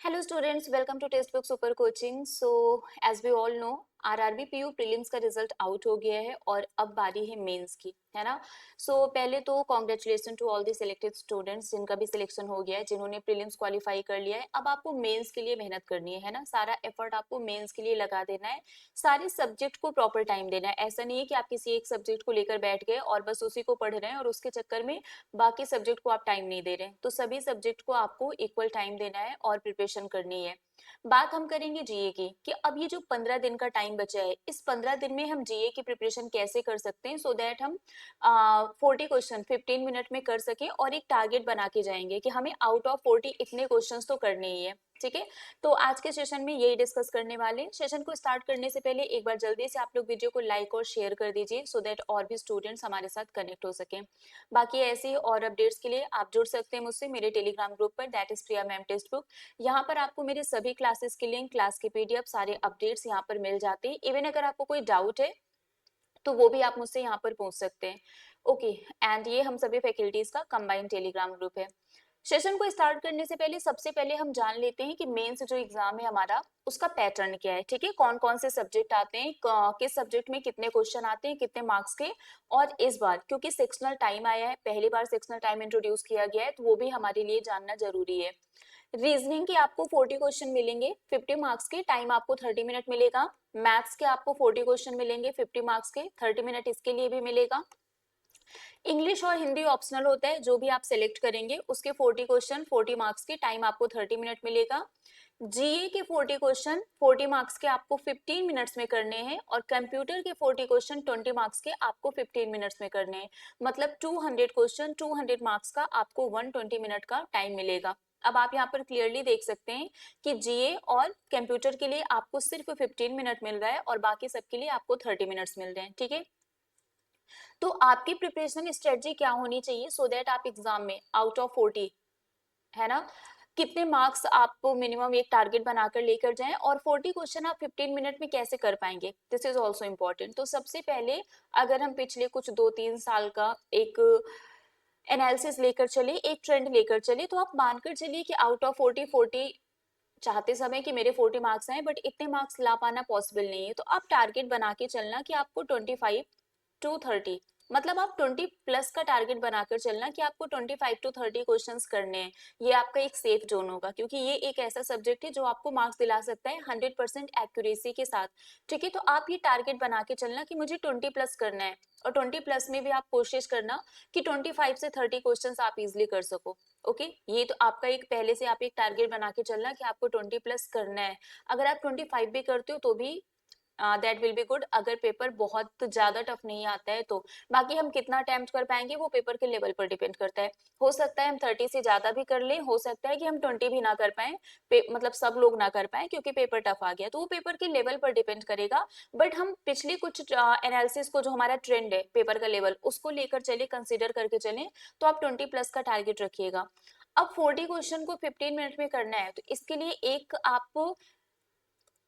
Hello students, welcome to Textbook Super Coaching. So as we all know, RRB PO prelims का result out हो गया है और अब बारी है मेंस की, है ना। पहले तो congratulation to all the selected students जिनका भी सिलेक्शन हो गया है, जिन्होंने प्रीलिम्स क्वालिफाई कर लिया है। अब आपको मेंस के लिए मेहनत करनी है ना। सारा एफर्ट आपको मेंस के लिए लगा देना है, सारे सब्जेक्ट को प्रॉपर टाइम देना है। ऐसा नहीं है कि आप किसी एक सब्जेक्ट को लेकर बैठ गए और बस उसी को पढ़ रहे हैं और उसके चक्कर में बाकी सब्जेक्ट को आप टाइम नहीं दे रहे हैं। तो सभी सब्जेक्ट को आपको इक्वल टाइम देना है और प्रिपरेशन करनी है। बात हम करेंगे जीए की कि अब ये जो 15 दिन का टाइम बचा है, इस 15 दिन में हम जीए की प्रिपरेशन कैसे कर सकते हैं सो दैट हम 40 क्वेश्चन 15 मिनट में कर सकें और एक टारगेट बना के जाएंगे कि हमें आउट ऑफ 40 इतने क्वेश्चंस तो करने ही है। ठीक है, तो आज के सेशन में यही डिस्कस करने वाले हैं। सेशन को स्टार्ट करने से पहले एक बार जल्दी से आप लोग वीडियो को लाइक और शेयर कर दीजिए सो दैट और भी स्टूडेंट्स हमारे साथ कनेक्ट हो सकें। बाकी ऐसे ही और अपडेट्स के लिए आप जुड़ सकते हैं मुझसे मेरे टेलीग्राम ग्रुप पर, that is Priya ma'am text book. यहाँ पर आपको मेरे सभी क्लासेस के लिंक, क्लास के पीडीएफ, सारे अपडेट्स यहाँ पर मिल जाते हैं। इवन अगर आपको कोई डाउट है तो वो भी आप मुझसे यहाँ पर पूछ सकते हैं। ओके, एंड ये हम सभी फैकल्टीज का कंबाइंड टेलीग्राम ग्रुप है। सेशन को स्टार्ट करने से पहले सबसे पहले हम जान लेते हैं कि मेंस जो एग्जाम है हमारा, उसका पैटर्न क्या है। ठीक है, कौन कौन से सब्जेक्ट आते हैं, किस सब्जेक्ट में कितने क्वेश्चन आते हैं, कितने मार्क्स के। और इस बार क्योंकि सेक्शनल टाइम आया है, पहली बार सेक्शनल टाइम इंट्रोड्यूस किया गया है, तो वो भी हमारे लिए जानना जरूरी है। रीजनिंग के आपको 40 क्वेश्चन मिलेंगे 50 मार्क्स के, टाइम आपको 30 मिनट मिलेगा। मैथ्स के आपको 40 क्वेश्चन मिलेंगे 50 मार्क्स के, 30 मिनट इसके लिए भी मिलेगा। इंग्लिश और हिंदी ऑप्शनल होता है, जो भी आप सिलेक्ट करेंगे उसके 40 क्वेश्चन 40 मार्क्स के, टाइम आपको 30 मिनट मिलेगा। जीए के 40 क्वेश्चन 40 मार्क्स के आपको 15 मिनट्स में करने हैं और कंप्यूटर के 40 क्वेश्चन 20 मार्क्स के आपको 15 मिनट्स में करने हैं। मतलब 200 क्वेश्चन 200 मार्क्स का आपको 120 मिनट का टाइम मिलेगा। अब आप यहाँ पर क्लियरली देख सकते हैं कि जीए और कंप्यूटर के लिए आपको सिर्फ 15 मिनट मिल रहा है और बाकी सबके लिए आपको 30 मिनट्स मिल रहे हैं। ठीक है, तो आपकी प्रिपरेशन स्ट्रेटजी क्या होनी चाहिए सो दैट आप एग्जाम में आउट ऑफ 40, है ना, कितने मार्क्स आपको मिनिमम एक टारगेट बनाकर लेकर जाएं और 40 क्वेश्चन आप 15 मिनट में कैसे कर पाएंगे, दिस इज ऑल्सो इम्पोर्टेंट। तो सबसे पहले अगर हम पिछले कुछ 2-3 साल का एक एनालिसिस लेकर चले, एक ट्रेंड लेकर चले, तो आप मानकर चलिए कि आउट ऑफ 40 चाहते समय कि मेरे 40 मार्क्स आए, बट इतने मार्क्स ला पाना पॉसिबल नहीं है। तो आप टारगेट बना के चलना कि आपको 25 to 30, मतलब आप 20 प्लस का टारगेट बनाकर चलना कि आपको 25 to 30 क्वेश्चंस करने हैं। ये आपका एक सेफ जोन होगा क्योंकि ये एक ऐसा सब्जेक्ट है जो आपको मार्क्स दिला सकता है 100% एक्यूरेसी के साथ। ठीक है, तो आप ये टारगेट बना के चलना कि मुझे 20 प्लस करना है और 20 प्लस में भी आप कोशिश करना कि 25 से 30 क्वेश्चन आप इजिली कर सको। ओके, ये तो आपका एक पहले से आप एक टारगेट बना के चलना कि आपको 20 प्लस करना है। अगर आप 25 भी करते हो तो भी दैट विल बी गुड, अगर पेपर बहुत ज्यादा टफ नहीं आता है तो। बाकी हम कितना अटेम्प्ट कर पाएंगे वो पेपर के लेवल पर डिपेंड करता है। हो सकता है हम 30 से ज्यादा भी कर लें, हो सकता है कि हम 20 भी ना कर पाए, मतलब सब लोग ना कर पाए क्योंकि पेपर टफ आ गया, तो वो पेपर के लेवल पर डिपेंड करेगा। बट हम पिछले कुछ एनालिसिस को, जो हमारा ट्रेंड है पेपर का लेवल, उसको लेकर चले, कंसिडर करके चलें, तो आप 20 प्लस का टारगेट रखिएगा। अब 40 क्वेश्चन को 15 मिनट में करना है, तो इसके लिए एक आप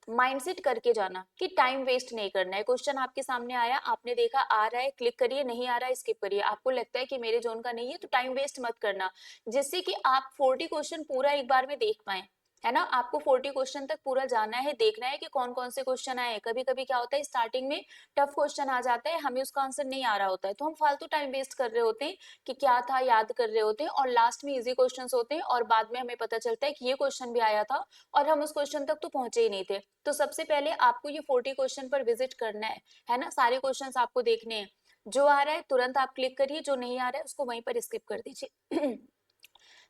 माइंडसेट करके जाना कि टाइम वेस्ट नहीं करना है। क्वेश्चन आपके सामने आया, आपने देखा आ रहा है, क्लिक करिए, नहीं आ रहा है स्किप करिए। आपको लगता है कि मेरे जोन का नहीं है तो टाइम वेस्ट मत करना, जिससे कि आप 40 क्वेश्चन पूरा एक बार में देख पाए, है ना। आपको 40 क्वेश्चन तक पूरा जाना है, देखना है कि कौन कौन से क्वेश्चन आए। कभी कभी क्या होता है, स्टार्टिंग में टफ क्वेश्चन आ जाता है, हमें उसका आंसर नहीं आ रहा होता है, तो हम फालतू टाइम वेस्ट कर रहे होते हैं कि क्या था याद कर रहे होते हैं, और लास्ट में इजी क्वेश्चन होते हैं और बाद में हमें पता चलता है कि ये क्वेश्चन भी आया था और हम उस क्वेश्चन तक तो पहुंचे ही नहीं थे। तो सबसे पहले आपको ये 40 क्वेश्चन पर विजिट करना है ना। सारे क्वेश्चंस आपको देखने हैं, जो आ रहा है तुरंत आप क्लिक करिए, जो नहीं आ रहा है उसको वहीं पर स्किप कर दीजिए।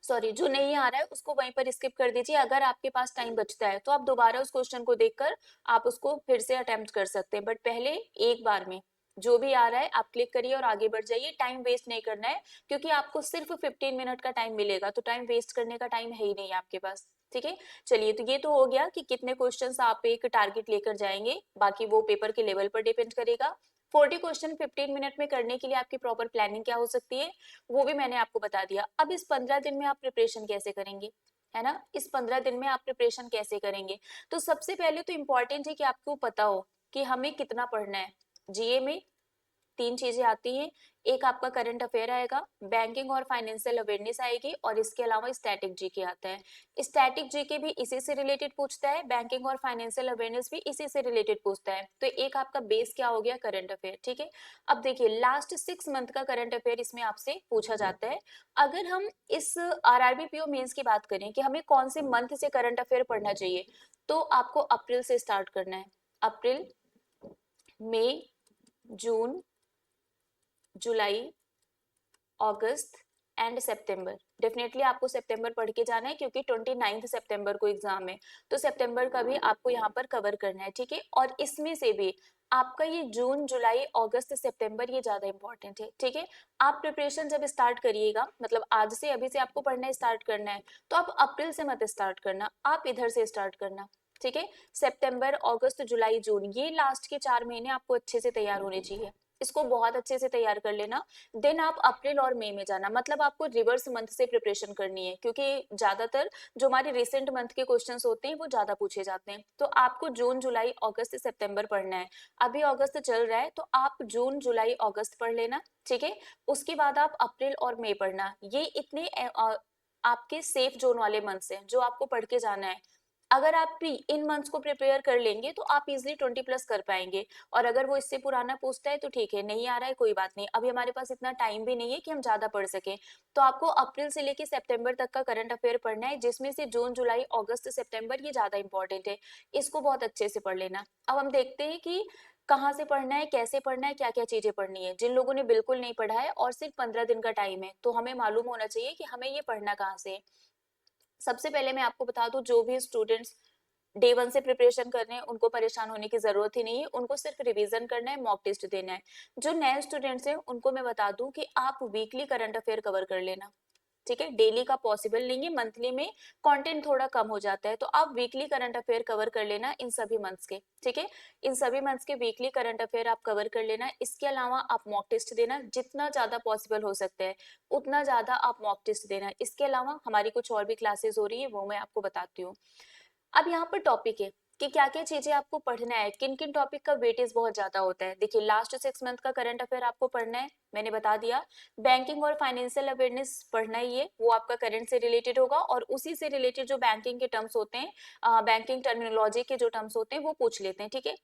सॉरी, जो नहीं आ रहा है उसको वहीं पर स्किप कर दीजिए। अगर आपके पास टाइम बचता है तो आप दोबारा उस क्वेश्चन को देखकर आप उसको फिर से अटेम्प्ट कर सकते हैं, बट पहले एक बार में जो भी आ रहा है आप क्लिक करिए और आगे बढ़ जाइए। टाइम वेस्ट नहीं करना है क्योंकि आपको सिर्फ 15 मिनट का टाइम मिलेगा, तो टाइम वेस्ट करने का टाइम है ही नहीं आपके पास। ठीक है, चलिए, तो ये तो हो गया कि कितने क्वेश्चंस आप एक टारगेट लेकर जाएंगे, बाकी वो पेपर के लेवल पर डिपेंड करेगा। 40 क्वेश्चन 15 मिनट में करने के लिए आपकी प्रॉपर प्लानिंग क्या हो सकती है वो भी मैंने आपको बता दिया। अब इस 15 दिन में आप प्रिपरेशन कैसे करेंगे, है ना, इस 15 दिन में आप प्रिपरेशन कैसे करेंगे। तो सबसे पहले तो इम्पोर्टेंट है कि आपको पता हो कि हमें कितना पढ़ना है जीए में। तीन चीजें आती हैं, एक आपका करंट अफेयर आएगा, बैंकिंग और फाइनेंशियल अवेयरनेस आएगी, और इसके अलावा स्टैटिक जीके आता है। स्टैटिक जीके भी इसी से रिलेटेड पूछता है, बैंकिंग और फाइनेंशियल अवेयरनेस भी इसी से रिलेटेड पूछता है। तो एक आपका बेस क्या हो गया, करंट अफेयर, ठीक है। अब देखिए लास्ट 6 मंथ का करंट अफेयर इसमें आपसे पूछा जाता है। अगर हम इस आरआरबी पीओ मेंस की बात करें कि हमें कौन से मंथ से करंट अफेयर पढ़ना चाहिए, तो आपको अप्रैल से स्टार्ट करना है। अप्रैल, मई, जून, जुलाई, अगस्त एंड सितंबर। डेफिनेटली आपको सितंबर पढ़ के जाना है क्योंकि 29 सितंबर को एग्जाम है, तो सितंबर का भी आपको यहाँ पर कवर करना है, ठीक है। और इसमें से भी आपका ये जून, जुलाई, अगस्त, सितंबर ये ज्यादा इंपॉर्टेंट है, ठीक है। आप प्रिपरेशन जब स्टार्ट करिएगा, मतलब आज से अभी से आपको पढ़ना स्टार्ट करना है, तो आप अप्रैल से मत स्टार्ट करना, आप इधर से स्टार्ट करना, ठीक है। सितंबर, अगस्त, जुलाई, जून, ये लास्ट के 4 महीने आपको अच्छे से तैयार होने चाहिए, इसको बहुत अच्छे से तैयार कर लेना। देन आप अप्रैल और मई में जाना, मतलब आपको रिवर्स मंथ से प्रिपरेशन करनी है, क्योंकि ज्यादातर जो हमारे रिसेंट मंथ के क्वेश्चंस होते हैं वो ज्यादा पूछे जाते हैं। तो आपको जून, जुलाई, अगस्त, सितंबर पढ़ना है। अभी अगस्त चल रहा है तो आप जून, जुलाई, अगस्त पढ़ लेना, ठीक है। उसके बाद आप अप्रैल और मई पढ़ना। ये इतने आपके सेफ जोन वाले मंथ्स हैं जो आपको पढ़ के जाना है। अगर आप भी इन मंथ्स को प्रिपेयर कर लेंगे तो आप इजिली 20+ कर पाएंगे। और अगर वो इससे पुराना पूछता है तो ठीक है, नहीं आ रहा है कोई बात नहीं, अभी हमारे पास इतना टाइम भी नहीं है कि हम ज्यादा पढ़ सकें। तो आपको अप्रैल से लेके सितंबर तक का करंट अफेयर पढ़ना है, जिसमें से जून, जुलाई, अगस्त, सितंबर ये ज्यादा इंपॉर्टेंट है, इसको बहुत अच्छे से पढ़ लेना। अब हम देखते हैं कि कहाँ से पढ़ना है, कैसे पढ़ना है, क्या क्या चीजें पढ़नी है। जिन लोगों ने बिल्कुल नहीं पढ़ा है और सिर्फ 15 दिन का टाइम है, तो हमें मालूम होना चाहिए कि हमें ये पढ़ना कहाँ से है। सबसे पहले मैं आपको बता दूं, जो भी स्टूडेंट्स डे 1 से प्रिपरेशन कर रहे हैं उनको परेशान होने की जरूरत ही नहीं है, उनको सिर्फ रिवीजन करना है, मॉक टेस्ट देना है। जो नए स्टूडेंट्स हैं उनको मैं बता दूं कि आप वीकली करंट अफेयर कवर कर लेना, ठीक है। डेली का पॉसिबल नहीं है, मंथली में कंटेंट थोड़ा कम हो जाता है, तो आप वीकली करंट अफेयर कवर कर लेना इन सभी मंथ्स के, ठीक है। इन सभी मंथ्स के वीकली करंट अफेयर आप कवर कर लेना। इसके अलावा आप मॉक टेस्ट देना, जितना ज्यादा पॉसिबल हो सकता है उतना ज्यादा आप मॉक टेस्ट देना। इसके अलावा हमारी कुछ और भी क्लासेस हो रही है, वो मैं आपको बताती हूँ। अब यहाँ पर टॉपिक है कि क्या क्या चीजें आपको पढ़ना है, किन किन टॉपिक का वेटेज बहुत ज्यादा होता है। देखिए लास्ट 6 मंथ का करंट अफेयर आपको पढ़ना है, मैंने बता दिया। बैंकिंग और फाइनेंशियल अवेयरनेस पढ़ना ही है, वो आपका करंट से रिलेटेड होगा, और उसी से रिलेटेड जो बैंकिंग के टर्म्स होते हैं, बैंकिंग टर्मिनोलॉजी के जो टर्म्स होते हैं वो पूछ लेते हैं, ठीक है।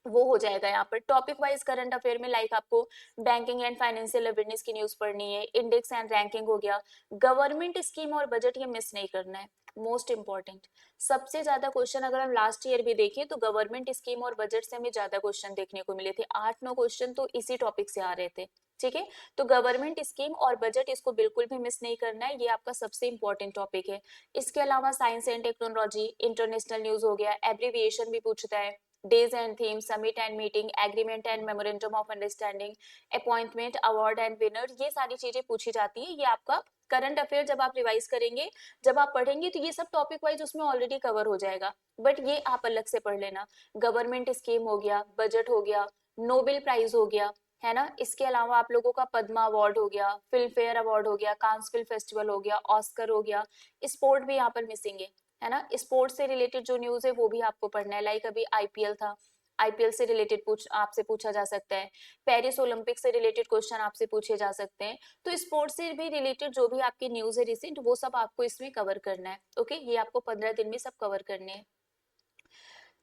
वो हो जाएगा यहाँ पर टॉपिक वाइज करंट अफेयर में। लाइक आपको बैंकिंग एंड फाइनेंशियल अवेयरनेस की न्यूज पढ़नी है, इंडेक्स एंड रैंकिंग हो गया, गवर्नमेंट स्कीम और बजट, ये मिस नहीं करना है, मोस्ट इंपॉर्टेंट। सबसे ज्यादा क्वेश्चन अगर हम लास्ट ईयर भी देखें तो गवर्नमेंट स्कीम और बजट से हमें ज्यादा क्वेश्चन देखने को मिले थे, 8-9 क्वेश्चन तो इसी टॉपिक से आ रहे थे, ठीक है। तो गवर्नमेंट स्कीम और बजट, इसको बिल्कुल भी मिस नहीं करना है, ये आपका सबसे इंपॉर्टेंट टॉपिक है। इसके अलावा science and technology, international news हो गया, एब्रीविएशन भी पूछता है, days and theme, summit and meeting, agreement and memorandum of understanding, appointment, award and winner, ये सारी चीजें पूछी जाती है। ये आपका करंट अफेयर जब आप रिवाइज करेंगे, जब आप पढ़ेंगे, तो ये सब टॉपिक वाइज उसमें ऑलरेडी कवर हो जाएगा, बट ये आप अलग से पढ़ लेना। गवर्नमेंट स्कीम हो गया, बजट हो गया, नोबेल प्राइज हो गया, है ना। इसके अलावा आप लोगों का पद्मा अवार्ड हो गया, फिल्म फेयर अवार्ड हो गया, कांस फिल्म फेस्टिवल हो गया, ऑस्कर हो गया, स्पोर्ट भी यहाँ पर मिसिंग है ना। स्पोर्ट्स से रिलेटेड जो न्यूज है वो भी आपको पढ़ना है। लाइक अभी आईपीएल था, आईपीएल से रिलेटेड आपसे पूछा जा सकता है, पेरिस ओलंपिक से रिलेटेड क्वेश्चन आपसे पूछे जा सकते हैं। तो स्पोर्ट्स से भी रिलेटेड जो भी आपकी न्यूज है रिसेंट, वो सब आपको इसमें कवर करना है, ओके। ये आपको 15 दिन में सब कवर करने हैं।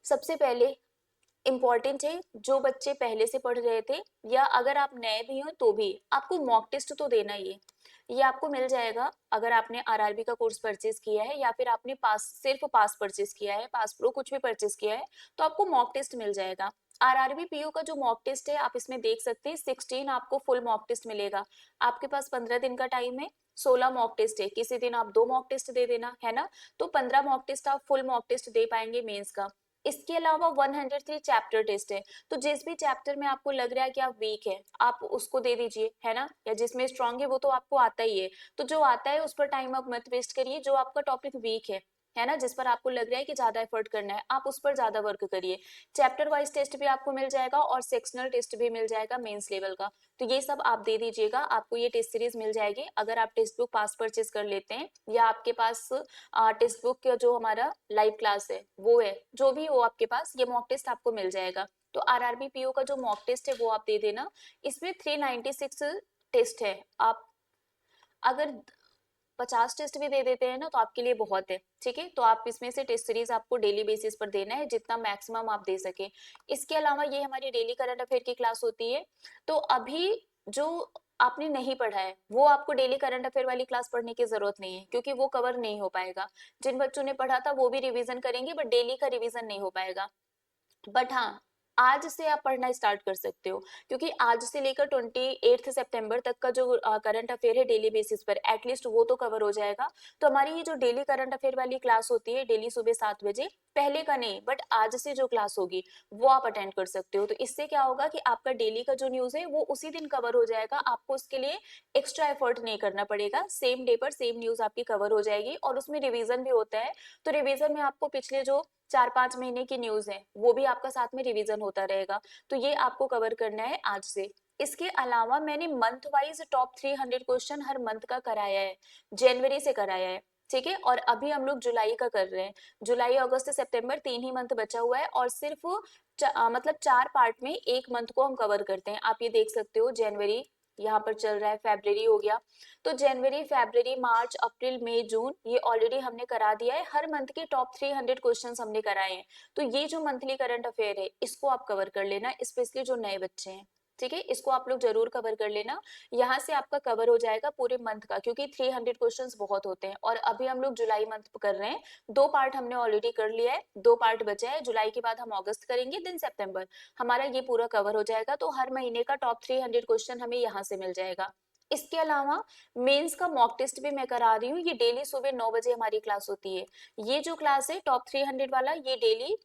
सबसे पहले इम्पॉर्टेंट है, जो बच्चे पहले से पढ़ रहे थे या अगर आप नए भी हो तो भी आपको मॉक टेस्ट तो देना ही है। ये आपको मिल जाएगा अगर आपने आरआरबी का कोर्स परचेज किया है, या फिर आपने पास, सिर्फ पास परचेज किया है, पास प्रो कुछ भी परचेज किया है, तो आपको मॉक टेस्ट मिल जाएगा। आरआरबी पीयू का जो मॉक टेस्ट है आप इसमें देख सकते हैं, 16 आपको फुल मॉक टेस्ट मिलेगा। आपके पास 15 दिन का टाइम है, 16 मॉक टेस्ट है, किसी दिन आप 2 मॉक टेस्ट दे देना, है ना। तो 15 मॉक टेस्ट आप फुल मॉक टेस्ट दे पाएंगे मेंस का। इसके अलावा 103 चैप्टर टेस्ट है, तो जिस भी चैप्टर में आपको लग रहा है कि आप वीक है, आप उसको दे दीजिए, है ना। या जिसमें स्ट्रांग है वो तो आपको आता ही है, तो जो आता है उस पर टाइम आप मत वेस्ट करिए। जो आपका टॉपिक वीक है ना, जिस पर आपको लग रहा है कि ज्यादा एफर्ट करना है, आप उस पर ज्यादा वर्क करिए। चैप्टर वाइज टेस्ट भी आपको मिल जाएगा और सेक्शनल टेस्ट भी मिल जाएगा मेंस लेवल का, तो ये सब आप दे दीजिएगा, आपको ये टेस्ट सीरीज मिल जाएगी अगर आप टेक्स्ट बुक पास परचेज कर लेते हैं, या आपके पास टेक्स्ट बुक का जो हमारा लाइव क्लास है वो है, जो भी हो आपके पास, ये मॉक टेस्ट आपको मिल जाएगा। तो आरआरबी पीओ का जो मॉक टेस्ट है वो आप दे देना। इसमें 396 टेस्ट है, आप अगर 50 टेस्ट भी दे देते हैं ना तो आपके लिए बहुत है, ठीक है। तो आप इसमें से टेस्ट सीरीज आपको डेली बेसिस पर देना है, जितना मैक्सिमम आप दे सके। इसके अलावा ये हमारी डेली करंट अफेयर की क्लास होती है। तो अभी जो आपने नहीं पढ़ा है वो आपको डेली करंट अफेयर वाली क्लास पढ़ने की जरूरत नहीं है, क्योंकि वो कवर नहीं हो पाएगा। जिन बच्चों ने पढ़ा था वो भी रिवीजन करेंगे, बट डेली का रिवीजन नहीं हो पाएगा। बट हाँ, आज से आप पढ़ना स्टार्ट कर सकते हो, क्योंकि आज से लेकर 28 सितंबर तक का जो करंट अफेयर है डेली बेसिस पर एटलीस्ट वो तो कवर हो जाएगा। तो हमारी ये जो डेली करंट अफेयर वाली क्लास होती है डेली सुबह 7 बजे, पहले का नहीं बट आज से जो क्लास होगी वो आप अटेंड कर सकते हो। तो इससे क्या होगा कि आपका डेली का जो न्यूज है वो उसी दिन कवर हो जाएगा, आपको उसके लिए एक्स्ट्रा एफर्ट नहीं करना पड़ेगा, सेम डे पर सेम न्यूज आपकी कवर हो जाएगी। और उसमें रिवीजन भी होता है, तो रिवीजन में आपको पिछले जो 4-5 महीने की न्यूज है वो भी आपका साथ में रिवीजन होता रहेगा। तो ये आपको कवर करना है आज से। इसके अलावा मैंने मंथ वाइज टॉप 300 क्वेश्चन हर मंथ का कराया है, जनवरी से कराया है, ठीक है। और अभी हम लोग जुलाई का कर रहे हैं, जुलाई अगस्त सितंबर 3 ही मंथ बचा हुआ है, और सिर्फ मतलब 4 पार्ट में एक मंथ को हम कवर करते हैं। आप ये देख सकते हो, जनवरी यहाँ पर चल रहा है, फेब्रवरी हो गया, तो जनवरी फरवरी मार्च अप्रैल मई जून ये ऑलरेडी हमने करा दिया है। हर मंथ के टॉप 300 क्वेश्चंस हमने कराए हैं। तो ये जो मंथली करंट अफेयर है इसको आप कवर कर लेना, स्पेशली जो नए बच्चे हैं, ठीक है, इसको आप लोग जरूर कवर कर लेना। यहाँ से आपका कवर हो जाएगा पूरे मंथ का, क्योंकि 300 क्वेश्चंस बहुत होते हैं। और अभी हम लोग जुलाई मंथ कर रहे हैं, 2 पार्ट हमने ऑलरेडी कर लिया है, 2 पार्ट बचा है। जुलाई के बाद हम अगस्त करेंगे, देन सितंबर, हमारा ये पूरा कवर हो जाएगा। तो हर महीने का टॉप 300 क्वेश्चन हमें यहाँ से मिल जाएगा। इसके अलावा मेंस का मॉक टेस्ट भी मैं करा रही हूँ, ये डेली सुबह 9 बजे हमारी क्लास होती है। ये जो क्लास है टॉप 300 वाला, ये डेली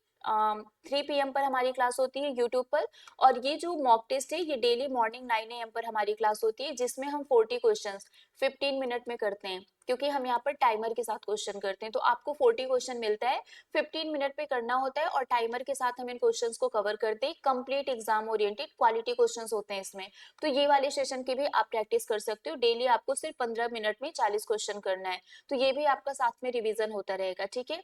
3 PM पर हमारी क्लास होती है यूट्यूब पर। और ये जो मॉक टेस्ट है ये डेली मॉर्निंग 9 AM पर हमारी क्लास होती है, जिसमें हम 40 क्वेश्चंस 15 मिनट में करते हैं, क्योंकि हम यहाँ पर टाइमर के साथ क्वेश्चन करते हैं। तो आपको 40 क्वेश्चन मिलता है, 15 मिनट में करना होता है, और टाइमर के साथ हम इन क्वेश्चंस को कवर करते हैं। Complete exam oriented quality questions होते हैं इसमें। तो ये वाले सेशन की भी आप प्रैक्टिस कर सकते हो। डेली आपको सिर्फ 15 मिनट में 40 क्वेश्चन करना है, तो ये भी आपका साथ में रिवीजन होता रहेगा, ठीक है।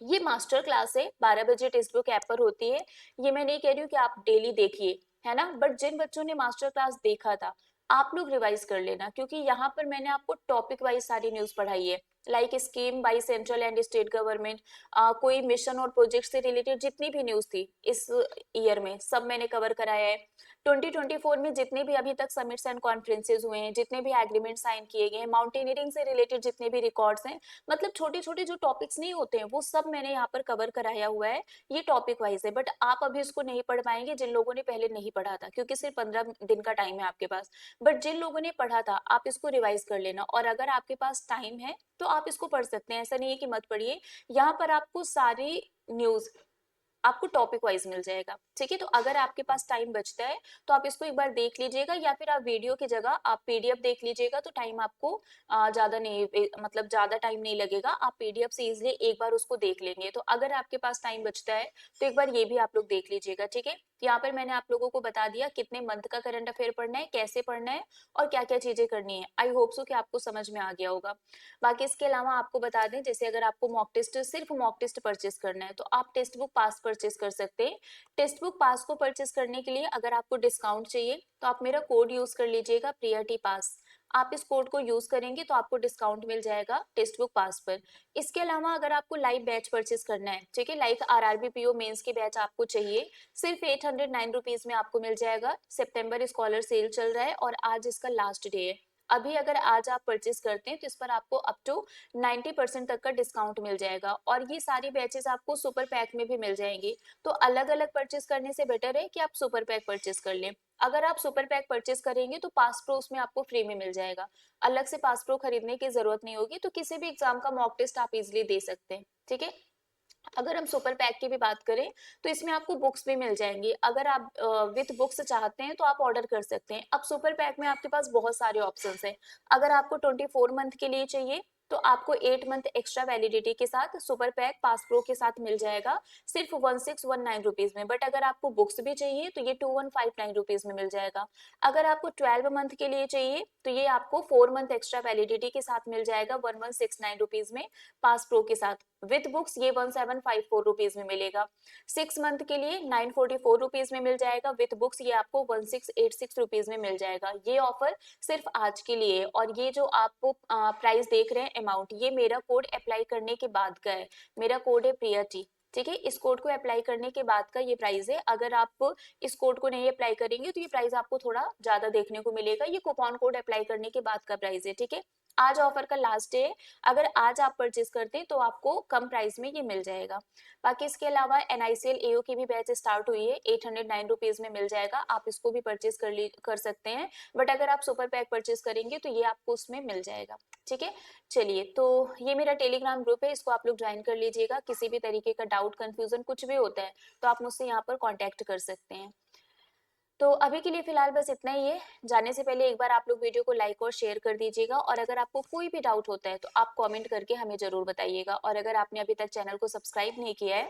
ये मास्टर क्लास है, 12 बजे टेक्स्ट बुक ऐप पर होती है। ये मैं नहीं कह रही हूँ कि आप डेली देखिए, है ना, बट जिन बच्चों ने मास्टर क्लास देखा था आप लोग रिवाइज कर लेना, क्योंकि यहाँ पर मैंने आपको टॉपिक वाइज सारी न्यूज पढ़ाई है, like scheme by central and state government, कोई मिशन और प्रोजेक्ट से रिलेटेड जितनी भी न्यूज थी इस ईयर में सब मैंने कवर कराया है। 2024 में जितने भी अभी तक समिट्स एंड कॉन्फ्रेंसेज हुए हैं, जितने भी एग्रीमेंट साइन किए गए हैं, माउंटेनियरिंग से रिलेटेड जितने भी रिकॉर्ड्स हैं, मतलब छोटे छोटे जो टॉपिक्स नहीं होते हैं वो सब मैंने यहाँ पर कवर कराया हुआ है। ये टॉपिक वाइज है, बट आप अभी इसको नहीं पढ़ पाएंगे जिन लोगों ने पहले नहीं पढ़ा था, क्योंकि सिर्फ 15 दिन का टाइम है आपके पास। बट जिन लोगों ने पढ़ा था आप इसको रिवाइज कर लेना, और अगर आपके पास टाइम है तो आप इसको पढ़ सकते हैं, ऐसा नहीं है कि मत पढ़िए। यहाँ पर आपको सारी न्यूज आपको टॉपिक वाइज मिल जाएगा, ठीक है। तो अगर आपके पास टाइम बचता है तो आप इसको एक बार देख लीजिएगा, या फिर आप वीडियो की जगह आप पीडीएफ देख लीजिएगा, तो टाइम आपको ज्यादा नहीं मतलब ज्यादा टाइम नहीं लगेगा, आप पीडीएफ से इजिली एक बार उसको देख लेंगे। तो अगर आपके पास टाइम बचता है तो एक बार ये भी आप लोग देख लीजिएगा, ठीक है। यहाँ पर मैंने आप लोगों को बता दिया कितने मंथ का करंट अफेयर पढ़ना है, कैसे पढ़ना है, और क्या क्या चीजें करनी है। आई होप सो कि आपको समझ में आ गया होगा। बाकी इसके अलावा आपको बता दें, जैसे अगर आपको मॉक टेस्ट सिर्फ मॉक टेस्ट परचेस करना है तो आप टेक्स्ट बुक पास परचेस कर सकते हैं। टेक्स्ट बुक पास को परचेस करने के लिए अगर आपको डिस्काउंट चाहिए तो आप मेरा कोड यूज कर लीजिएगा, प्रिया टी पास। आप इस कोड को यूज करेंगे तो आपको डिस्काउंट मिल जाएगा टेक्स्ट बुक पास पर। इसके अलावा अगर आपको लाइव बैच परचेस करना है, ठीक है, लाइक आरआरबी पीओ मेंस के बैच आपको चाहिए, सिर्फ 809 रुपीज में आपको मिल जाएगा। सितंबर स्कॉलर सेल चल रहा है और आज इसका लास्ट डे है। अभी अगर आज आप परचेस करते हैं तो इस पर आपको अप टू 90% तक का डिस्काउंट मिल जाएगा, और ये सारी बैचेस आपको सुपर पैक में भी मिल जाएंगी। तो अलग अलग परचेस करने से बेटर है कि आप सुपर पैक परचेस कर लें। अगर आप सुपर पैक परचेस करेंगे तो पास प्रो उसमें आपको फ्री में मिल जाएगा, अलग से पास प्रो खरीदने की जरूरत नहीं होगी। तो किसी भी एग्जाम का मॉक टेस्ट आप इजिली दे सकते हैं, ठीक है। अगर हम सुपर पैक की भी बात करें तो इसमें आपको बुक्स भी मिल जाएंगी, अगर आप विद बुक्स चाहते हैं तो आप ऑर्डर कर सकते हैं। अब सुपर पैक में आपके पास बहुत सारे ऑप्शंस हैं। अगर आपको 24 मंथ के लिए चाहिए तो आपको 8 मंथ एक्स्ट्रा वैलिडिटी के साथ सुपर पैक पास प्रो के साथ मिल जाएगा, सिर्फ 1619 रुपीज में। बट अगर आपको बुक्स भी चाहिए तो ये 2159 रुपीज में मिल जाएगा। अगर आपको 12 मंथ के लिए चाहिए तो ये आपको 4 मंथ एक्स्ट्रा वैलिडिटी के साथ मिल जाएगा 1169 रुपीज में, पास प्रो के साथ। विथ बुक्स ये 1754 रुपीज में मिलेगा। 6 मंथ के लिए 944 रुपीज में मिल जाएगा, विथ बुक्स ये आपको 1686 रुपीज में मिल जाएगा। ये ऑफर सिर्फ आज के लिए है, और ये जो आप प्राइस देख रहे हैं अमाउंट, ये मेरा कोड अप्लाई करने के बाद का है। मेरा कोड है प्रिया टी, ठीक है। इस कोड को अप्लाई करने के बाद का ये प्राइस है। अगर आप इस कोड को नहीं अप्लाई करेंगे तो ये प्राइस आपको थोड़ा ज्यादा देखने को मिलेगा। ये कूपन कोड अप्लाई करने के बाद का प्राइस है, ठीक है। आज ऑफर का लास्ट डे है, अगर आज आप परचेज करते हैं तो आपको कम प्राइस में ये मिल जाएगा। बाकी इसके अलावा NICL AO की भी बैच स्टार्ट हुई है, 809 रुपीज में मिल जाएगा, आप इसको भी परचेज कर सकते हैं। बट अगर आप सुपर पैक परचेज करेंगे तो ये आपको उसमें मिल जाएगा, ठीक है। चलिए, तो ये मेरा टेलीग्राम ग्रुप है, इसको आप लोग ज्वाइन कर लीजिएगा। किसी भी तरीके का डाउट, कंफ्यूजन कुछ भी होता है तो आप मुझसे यहाँ पर कांटेक्ट कर सकते हैं। तो अभी के लिए फिलहाल बस इतना ही है। जाने से पहले एक बार आप लोग वीडियो को लाइक और शेयर कर दीजिएगा, और अगर आपको कोई भी डाउट होता है तो आप कमेंट करके हमें जरूर बताइएगा। और अगर आपने अभी तक चैनल को सब्सक्राइब नहीं किया है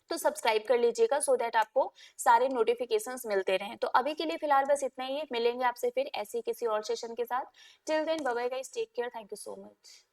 तो सब्सक्राइब कर लीजिएगा, सो दैट आपको सारे नोटिफिकेशंस मिलते रहें। तो अभी के लिए फिलहाल बस इतना ही है, मिलेंगे आपसे फिर ऐसे ही किसी और सेशन के साथ। Till then bye bye guys, take care, thank you so much.